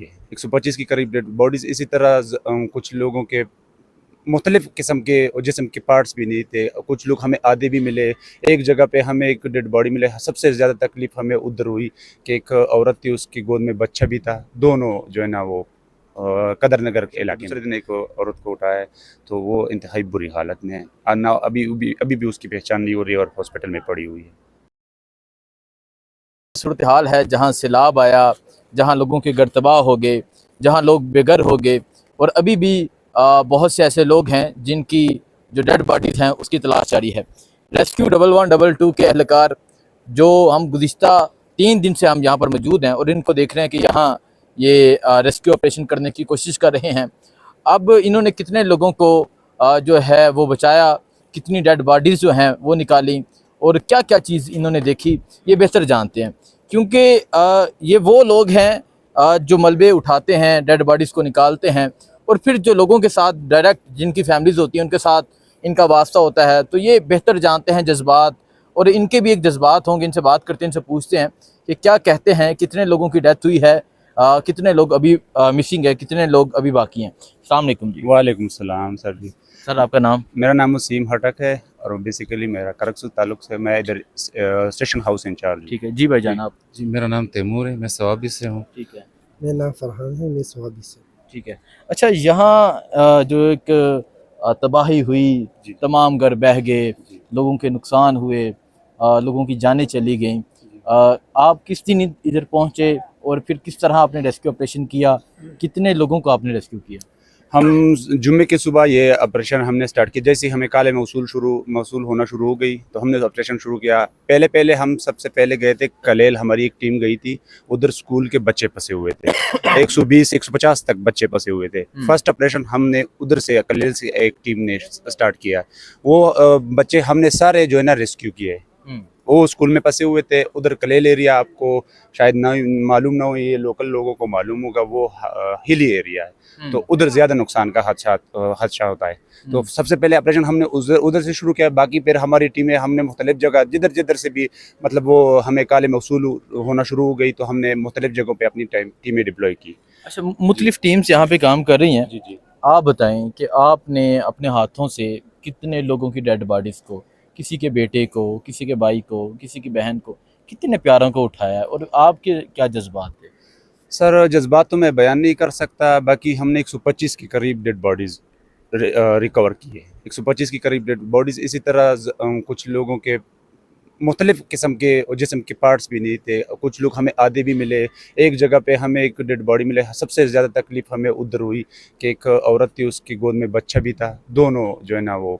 125 के करीब dead bodies, इसी तरह कुछ लोगों के मुख्तलिफ किस्म के और जिस्म के पार्ट्स भी नहीं थे, कुछ लोग हमें आधे भी मिले। एक जगह पे हमें एक डेड बॉडी मिले, सबसे ज़्यादा तकलीफ़ हमें उधर हुई कि एक औरत थी, उसकी गोद में बच्चा भी था, दोनों जो है ना वो कदर नगर के इलाके में। दूसरे दिन एक औरत को उठाया तो वो इंतहाई बुरी हालत में है, और ना अभी भी उसकी पहचान नहीं हो रही और हॉस्पिटल में पड़ी हुई है। सूरत हाल है जहाँ सैलाब आया, जहाँ लोगों के घर तबाह हो गए, जहाँ लोग बेघर हो गए, और अभी भी बहुत से ऐसे लोग हैं जिनकी जो डेड बॉडीज़ हैं उसकी तलाश जारी है। रेस्क्यू 1112 के एहलकार जो हम गुज़िश्ता 3 दिन से हम यहाँ पर मौजूद हैं और इनको देख रहे हैं कि यहाँ ये रेस्क्यू ऑपरेशन करने की कोशिश कर रहे हैं। अब इन्होंने कितने लोगों को जो है वो बचाया, कितनी डेड बॉडीज़ जो हैं वो निकाली, और क्या क्या चीज़ इन्होंने देखी, ये बेहतर जानते हैं, क्योंकि ये वो लोग हैं जो मलबे उठाते हैं, डेड बॉडीज़ को निकालते हैं, और फिर जो लोगों के साथ डायरेक्ट जिनकी फैमिलीज़ होती हैं उनके साथ इनका वास्ता होता है, तो ये बेहतर जानते हैं जज्बात, और इनके भी एक जज्बात होंगे। इनसे बात करते हैं, इनसे पूछते हैं कि क्या कहते हैं, कितने लोगों की डेथ हुई है, कितने लोग अभी मिसिंग है, कितने लोग अभी बाकी हैं। अस्सलाम वालेकुम जी। वालेकुम सलाम सर जी। सर आपका नाम? मेरा नाम वसीम हटक है और बेसिकली मेरा करकसुल ताल्लुक से, मैं इधर स्टेशन हाउस इंचार्ज। ठीक है जी भाईजान। आप? जी मेरा नाम तैमूर है, मैं सवाबी से हूँ। ठीक है। मेरा नाम फरहान है, मैं स्वाबी से। ठीक है। अच्छा, यहाँ जो एक तबाही हुई, तमाम घर बह गए, लोगों के नुकसान हुए, लोगों की जानें चली गईं, आप किस दिन इधर पहुँचे और फिर किस तरह आपने रेस्क्यू ऑपरेशन किया, कितने लोगों को आपने रेस्क्यू किया? हम जुम्मे की सुबह ये ऑपरेशन हमने स्टार्ट किया। जैसे ही हमें काले मौसूल होना शुरू हो गई तो हमने ऑपरेशन शुरू किया। पहले हम सबसे पहले गए थे कलेल, हमारी एक टीम गई थी उधर, स्कूल के बच्चे फंसे हुए थे 120-150 तक बच्चे फंसे हुए थे। फर्स्ट ऑपरेशन हमने उधर से कलेल से एक टीम ने स्टार्ट किया। वो बच्चे हमने सारे जो है ना रेस्क्यू किए। वो स्कूल में फंसे हुए थे उधर कलेल एरिया, आपको शायद ना मालूम ना हो, ये लोकल लोगों को मालूम होगा, वो हिली एरिया है, तो उधर ज़्यादा नुकसान का खदशा होता है। तो सबसे पहले ऑपरेशन हमने उधर से शुरू किया। बाकी फिर हमारी टीमें, हमने मुख्तलिफ जगह जिधर से भी मतलब वो हमें काले मौसूल होना शुरू हो गई तो हमने मुख्तलिफ जगहों पर अपनी टीमें डिप्लॉय की। अच्छा, मुख्तलिफ टीम्स यहाँ पे काम कर रही हैं। जी जी। आप बताएं कि आपने अपने हाथों से कितने लोगों की डेड बॉडीज़ को, किसी के बेटे को, किसी के भाई को, किसी की बहन को, कितने प्यारों को उठाया, और आपके क्या जज्बात थे? सर जज्बात तो मैं बयान नहीं कर सकता। बाकी हमने 125 के करीब डेड बॉडीज़ रिकवर की है। 125 के करीब डेड बॉडीज़, इसी तरह कुछ लोगों के मुख्तलिफ किस्म के और जिस्म के पार्ट्स भी नहीं थे, कुछ लोग हमें आधे भी मिले। एक जगह पे हमें एक डेड बॉडी मिले, सबसे ज़्यादा तकलीफ़ हमें उधर हुई कि एक औरत थी, उसकी गोद में बच्चा भी था, दोनों जो है ना वो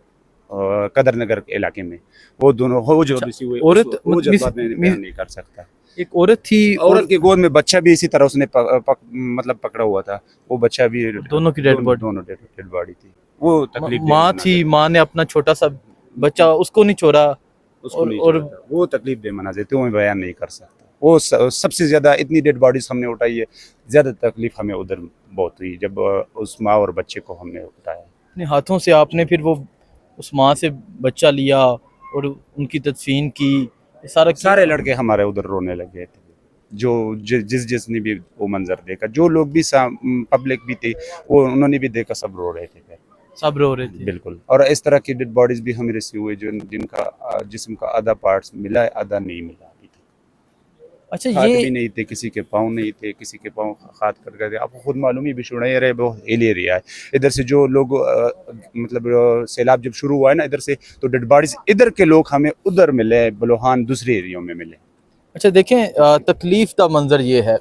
कदर नगर के इलाके में, वो दोनों हो जो अच्छा, हुई औरत वो जज्बात मैं बयान नहीं कर सकता। एक औरत थी, औरत की गोद में बच्चा भी इसी तरह उसने मतलब पकड़ा हुआ था, वो बच्चा भी, दोनों की डेड बॉडी, दोनों डेड बॉडी थी। वो तकलीफ माँ थी, माँ ने अपना छोटा सा बच्चा उसको नहीं छोड़ा, उसको नहीं छोड़ा था। वो तकलीफ दे मनाज़िर थे, वो मैं बयान नहीं कर सकता। वो सबसे ज़्यादा इतनी डेड बॉडीज़ हमने उठाई है, ज़्यादा तकलीफ हमें उधर बहुत हुई जब उस माँ और बच्चे को हमने उठाया। अपने हाथों से आपने फिर वो उस माँ से बच्चा लिया और उनकी तदफीन की, सारे लड़के हमारे उधर रोने लगे थे, जो जिसने भी वो मंजर देखा, जो लोग भी पब्लिक भी थी, वो उन्होंने भी देखा, सब रो रहे थे फिर, सब रो रहे थे। बिल्कुल। और इस तरह की डेड बॉडीज भी हमें रिसीव हुए जिनका जिस्म का आधा पार्ट्स मिला है, आधा नहीं मिला अभी तक। अच्छा, हाथ ये भी नहीं थे, किसी के पाँव नहीं थे, किसी के पाँव हाथ कट गए थे। आपको खुद मालूम ही बिशुड़ा रहे, वो हिल एरिया है। इधर से जो लोग मतलब सैलाब जब शुरू हुआ है ना इधर से, तो डेड बॉडीज इधर के लोग हमें उधर मिले, बलोहान दूसरे एरिया में मिले। अच्छा देखें, तकलीफ़ का मंज़र ये है,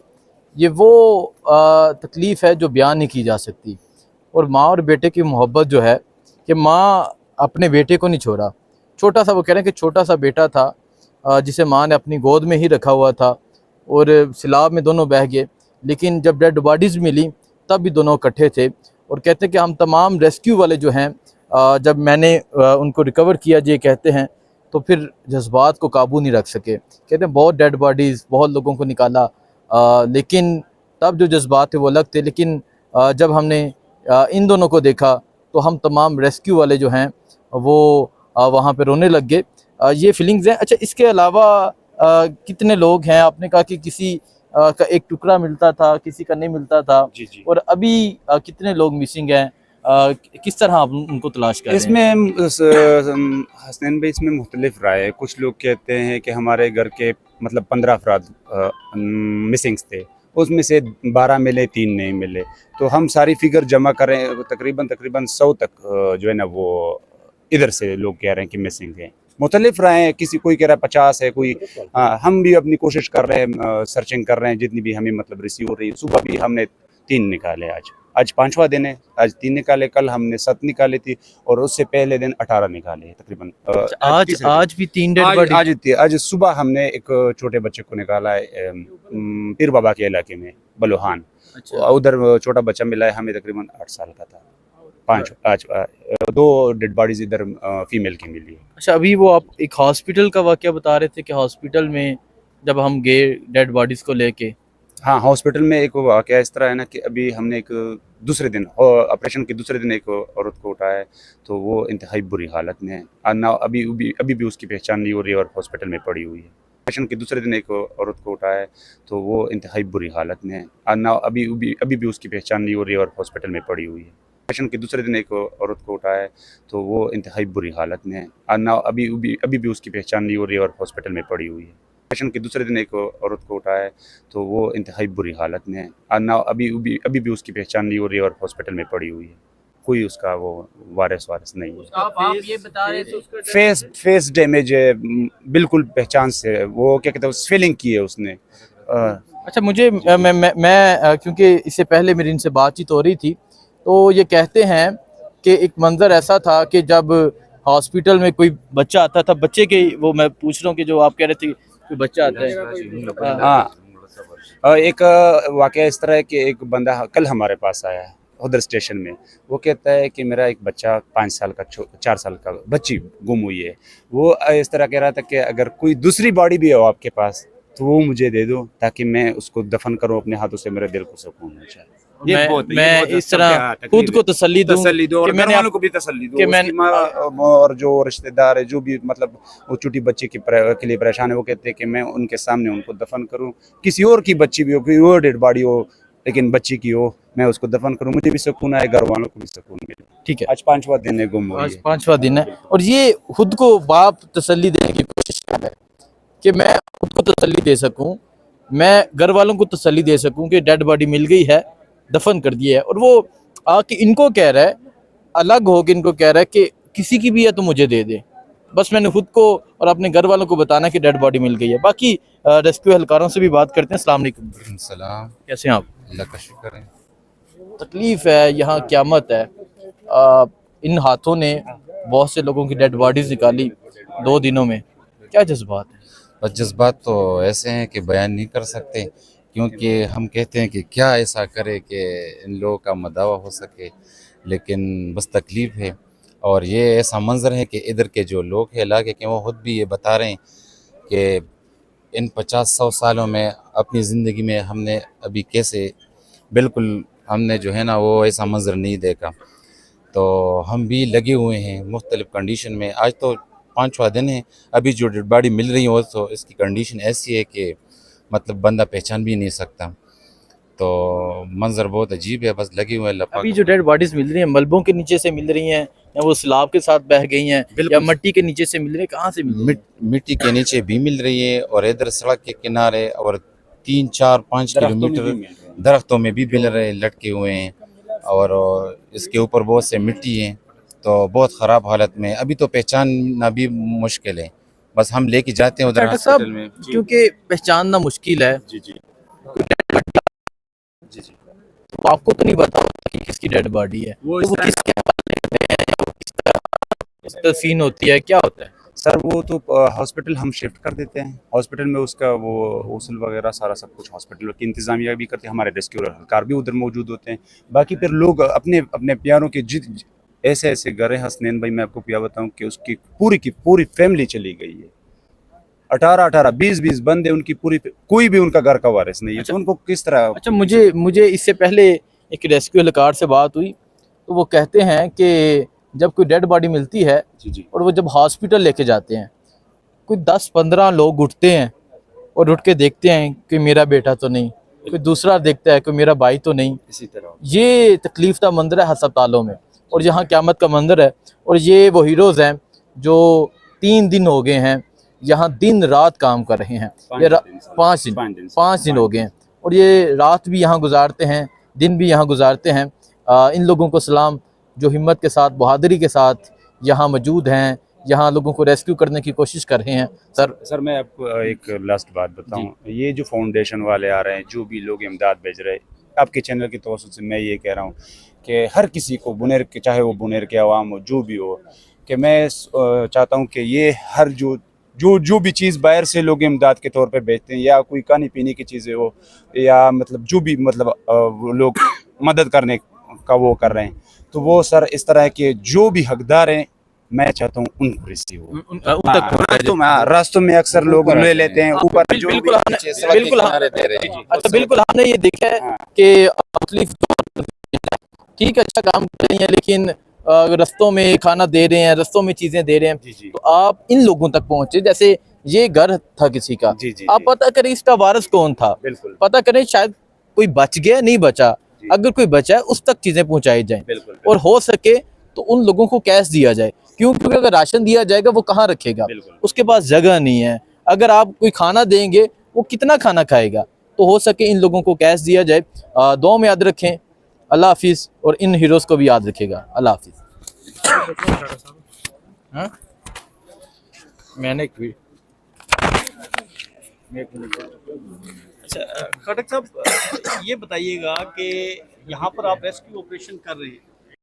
ये वो तकलीफ़ है जो बयान नहीं की जा सकती। और माँ और बेटे की मोहब्बत जो है कि माँ अपने बेटे को नहीं छोड़ा, छोटा सा, वो कह रहे हैं कि छोटा सा बेटा था जिसे माँ ने अपनी गोद में ही रखा हुआ था, और सैलाब में दोनों बह गए, लेकिन जब डेड बॉडीज़ मिली तब भी दोनों इकट्ठे थे। और कहते हैं कि हम तमाम रेस्क्यू वाले जो हैं, जब मैंने उनको रिकवर किया, ये कहते हैं, तो फिर जज्बात को काबू नहीं रख सके। कहते हैं बहुत डेड बॉडीज़, बहुत लोगों को निकाला, लेकिन तब जो जज्बात थे वो अलग थे। लेकिन जब हमने इन दोनों को देखा तो हम तमाम रेस्क्यू वाले जो हैं वो वहाँ पे रोने लग गए। ये फीलिंग्स हैं। अच्छा, इसके अलावा कितने लोग हैं? आपने कहा कि किसी کا ایک ٹکڑا ملتا تھا, کسی کا نہیں ملتا تھا, جی جی. اور ابھی کتنے لوگ مسنگ ہیں, کس طرح آپ ان کو تلاش کر رہے اس ہیں؟ میں حسنین بھائی اس میں مختلف رائے ہے. کچھ لوگ کہتے ہیں کہ ہمارے گھر کے مطلب 15 افراد مسنگس تھے, اس میں سے 12 ملے, 3 نہیں ملے. تو ہم ساری فگر جمع کریں تقریباً 100 تک جو ہے نا وہ ادھر سے لوگ کہہ رہے ہیں کہ مسنگ ہیں. مختلف رائے ہیں, کسی کوئی کہہ رہا ہے 50 ہے, کوئی ہم بھی اپنی کوشش کر رہے ہیں, سرچنگ کر رہے ہیں جتنی بھی ہمیں مطلب ریسیو ہو رہی ہے. صبح بھی ہم نے 3 نکالے, آج 5واں دن ہے, آج 3 نکالے, کل ہم نے 7 نکالے تھی, اور اس سے پہلے دن 18 نکالے تقریباً. آج بھی 3 ڈیڈ باڈی؟ آج صبح ہم نے ایک چھوٹے بچے کو نکالا ہے پیر بابا کے علاقے میں, بلوہان. ادھر چھوٹا بچہ ملا ہے ہمیں, تقریباً 8 سال کا تھا. 2 ڈیڈ باڈیز ادھر فیمیل کی ملی ہے. اچھا, ابھی وہ آپ ایک ہاسپٹل کا واقعہ بتا رہے تھے کہ ہاسپٹل میں جب ہم گئے ڈیڈ باڈیز کو لے کے, ہاں ہاسپٹل میں ایک واقعہ اس طرح ہے نا کہ ابھی ہم نے ایک دوسرے دن آپریشن کے دوسرے دن ایک عورت کو اٹھایا ہے, تو وہ انتہائی بری حالت میں ہے. ابھی بھی اس کی پہچان نہیں ہو رہی ہے اور ہاسپٹل میں پڑی ہوئی ہے. آپریشن کے دوسرے دن ایک عورت کو اٹھایا ہے, تو وہ انتہائی بری حالت میں ہے. ابھی بھی اس کی پہچان نہیں ہو رہی ہے اور ہاسپٹل میں پڑی ہوئی ہے. آپریشن کے دوسرے دن ایک عورت کو اٹھایا ہے, تو وہ انتہائی بری حالت میں ہے. ابھی بھی اس کی پہچان نہیں ہو رہی ہے اور ہاسپٹل میں پڑی ہوئی ہے. آپریشن کے دوسرے دن ایک عورت کو اٹھایا ہے, تو وہ انتہائی بری حالت میں ہے. ابھی بھی اس کی پہچان نہیں ہو رہی ہے اور ہاسپٹل میں پڑی ہوئی ہے. کوئی اس کا وہ وارث نہیں ہے. آپ یہ بتا رہے تھے فیس ڈیمیج ہے, بالکل پہچان سے, وہ کیا کہتے ہیں سویلنگ کی ہے اس نے. اچھا, مجھے میں کیونکہ اس سے پہلے میری ان سے بات چیت ہو رہی تھی, تو یہ کہتے ہیں کہ ایک منظر ایسا تھا کہ جب ہاسپٹل میں کوئی بچہ آتا تھا, بچے کے وہ میں پوچھ رہا ہوں کہ جو آپ کہہ رہے تھے کوئی بچہ آتا ہے. ہاں, ایک واقعہ اس طرح ہے کہ ایک بندہ کل ہمارے پاس آیا ہے ادھر اسٹیشن میں. وہ کہتا ہے کہ میرا ایک بچہ 5 سال کا 4 سال کا بچی گم ہوئی ہے. وہ اس طرح کہہ رہا تھا کہ اگر کوئی دوسری باڈی بھی ہو آپ کے پاس تو وہ مجھے دے دو, تاکہ میں اس کو دفن کروں اپنے ہاتھوں سے, میرے دل کو سکون ہو جائے. میں اس طرح خود کو تسلی دوں اور گھر والوں کو بھی تسلی دوں, اس کی ماں اور جو رشتہ دار ہے جو بھی مطلب وہ چھوٹی بچی کے لیے پریشان ہے, وہ کہتے ہیں کہ میں ان کے سامنے ان کو دفن کروں, کسی اور کی بچی بھی ہو, کوئی اور ڈیڈ باڈی ہو لیکن بچی کی ہو, میں اس کو دفن کروں, مجھے بھی سکون آئے, گھر والوں کو بھی سکون ملے. ٹھیک ہے, آج 5واں دن ہے گم ہوئی آج ہے. 5واں دن ہے, اور یہ خود کو باپ تسلی دینے کی کوشش کر رہا ہے کہ میں خود کو تسلی دے سکوں, میں گھر والوں کو تسلی دے سکوں کہ ڈیڈ باڈی مل گئی ہے, دفن کر دیا ہے. اور وہ آ کے ان کو کہہ رہا ہے, الگ ہو کے ان کو کہہ رہا ہے کہ کسی کی بھی ہے تو مجھے دے دے, بس میں نے خود کو اور اپنے گھر والوں کو بتانا کہ ڈیڈ باڈی مل گئی ہے. باقی ریسکیو اہلکاروں سے بھی بات کرتے ہیں. السلام علیکم. السلام. کیسے ہیں آپ؟ اللہ کا شکر ہے. تکلیف ہے, یہاں قیامت ہے. ان ہاتھوں نے بہت سے لوگوں کی ڈیڈ باڈیز نکالی 2 دنوں میں, کیا جذبات ہیں؟ بس جذبات تو ایسے ہیں کہ بیان نہیں کر سکتے, کیونکہ ہم کہتے ہیں کہ کیا ایسا کرے کہ ان لوگوں کا مداوع ہو سکے, لیکن بس تکلیف ہے. اور یہ ایسا منظر ہے کہ ادھر کے جو لوگ ہیں علاقے کے, وہ خود بھی یہ بتا رہے ہیں کہ ان 50-100 سالوں میں اپنی زندگی میں ہم نے ابھی کیسے بالکل ہم نے جو ہے نا وہ ایسا منظر نہیں دیکھا. تو ہم بھی لگے ہوئے ہیں مختلف کنڈیشن میں. آج تو 5واں دن ہے, ابھی جو ڈیڈ باڈی مل رہی ہے تو اس کی کنڈیشن ایسی ہے کہ مطلب بندہ پہچان بھی نہیں سکتا. تو منظر بہت عجیب ہے, بس لگے ہوئے. اللہ پاک ابھی جو ڈیڈ باڈیز مل رہی ہیں ملبوں کے نیچے سے مل رہی ہیں, یا وہ سیلاب کے ساتھ بہہ گئی ہیں, یا مٹی کے نیچے سے مل رہی ہیں, کہاں سے مل رہی ہیں؟ مٹی کے نیچے بھی مل رہی ہے, اور ادھر سڑک کے کنارے اور 3-4-5 کلومیٹر درختوں میں بھی مل رہے, لٹکے ہوئے ہیں. اور اس کے اوپر بہت سے مٹی ہیں, تو بہت خراب حالت میں. ابھی تو پہچاننا بھی مشکل ہے, بس ہم لے کے جاتے ہیں ادھر ڈاکٹر صاحب, ہاسپٹل میں. کیونکہ پہچاننا مشکل ہے, جی جی جی جی. تو آپ کو تو نہیں پتا کہ کس کی ڈیڈ باڈی ہے, وہ تو وہ کس کے حوالے کرتے ہیں, یا وہ کس طرح تدفین ہوتی ہے, کیا ہوتا ہے؟ سر وہ تو ہاسپٹل ہم شفٹ کر دیتے ہیں, ہاسپٹل میں اس کا وہ غسل وغیرہ سارا سب کچھ ہاسپٹل کی انتظامیہ بھی کرتے ہیں, ہمارے ریسکیو اہلکار بھی ادھر موجود ہوتے ہیں. باقی پھر لوگ اپنے پیاروں کے ایسے گھر ہیں حسنین بھائی, میں آپ کو کیا بتاؤں کہ اس کی پوری فیملی چلی گئی ہے. 18 20 بندے, ان کی پوری, کوئی بھی ان کا گھر کا وارث نہیں ہے. تو ان کو کس طرح؟ اچھا, مجھے اس سے پہلے ایک ریسکیو اہلکار سے بات ہوئی, تو وہ کہتے ہیں کہ جب کوئی ڈیڈ باڈی ملتی ہے جی جی اور وہ جب ہاسپٹل لے کے جاتے ہیں, کوئی 10-15 لوگ اٹھتے ہیں और उठ के देखते हैं कि मेरा बेटा तो नहीं, कोई दूसरा देखता है कि मेरा भाई तो नहीं। इसी तरह ये तकलीफ का मंजर है हस्पतालों में, और यहाँ क़यामत का मंजर है। और ये वो हीरोज़ हैं जो 3 दिन हो गए हैं यहाँ दिन रात काम कर रहे हैं। ये 5 दिन हो गए हैं, और ये रात भी यहाँ गुजारते हैं, दिन भी यहाँ गुजारते हैं। इन लोगों को सलाम जो हिम्मत के साथ, बहादुरी के साथ यहाँ मौजूद हैं, यहाँ लोगों को रेस्क्यू करने की कोशिश कर रहे हैं। सर मैं आपको एक लास्ट बात बताऊं, ये जो फाउंडेशन वाले आ रहे हैं, जो भी लोग इमदाद भेज रहे हैं, आपके चैनल की तवज्जो से मैं ये कह रहा हूं कि हर किसी को बुनेर के, चाहे वो बुनेर के अवाम हो, जो भी हो, कि मैं चाहता हूं कि ये हर जो भी चीज़ बाहर से लोग इमदाद के तौर पे भेजते हैं, या कोई खाने पीने की चीज़ें हो, या मतलब जो भी मतलब वो लोग मदद करने का वो कर रहे हैं, तो वो सर इस तरह के जो भी हकदार हैं, मैं चाहता हूँ उनको रिसीव हो। उन तक रास्तों में अक्सर लोग ले लेते हैं ऊपर जो बिल्कुल भी बिल्कुल हमने ये देखा है कि मुख्तलिफ ठीक अच्छा काम कर रही हैं, लेकिन रस्तों में खाना दे रहे हैं, रस्तों में चीज़ें दे रहे हैं, तो आप इन लोगों तक पहुँचे। जैसे ये घर था किसी का, आप पता करें इसका वारिस कौन था, पता करें शायद कोई बच गया, नहीं बचा, अगर कोई बचा है उस तक चीज़ें पहुँचाई जाएँ, और हो सके तो उन लोगों को कैश दिया जाए। क्योंकि अगर राशन दिया जाएगा वो कहाँ रखेगा, उसके पास जगह नहीं है। अगर आप कोई खाना देंगे वो कितना खाना खाएगा, तो हो सके इन लोगों को कैश दिया जाए। दुआ में याद रखें। अल्लाह हाफिज़, और इन हीरोज़ को भी याद रखेगा। अल्लाह हाफिज़। मैंने अच्छा खटक साहब, ये बताइएगा कि यहाँ पर आप रेस्क्यू ऑपरेशन कर रहे हैं,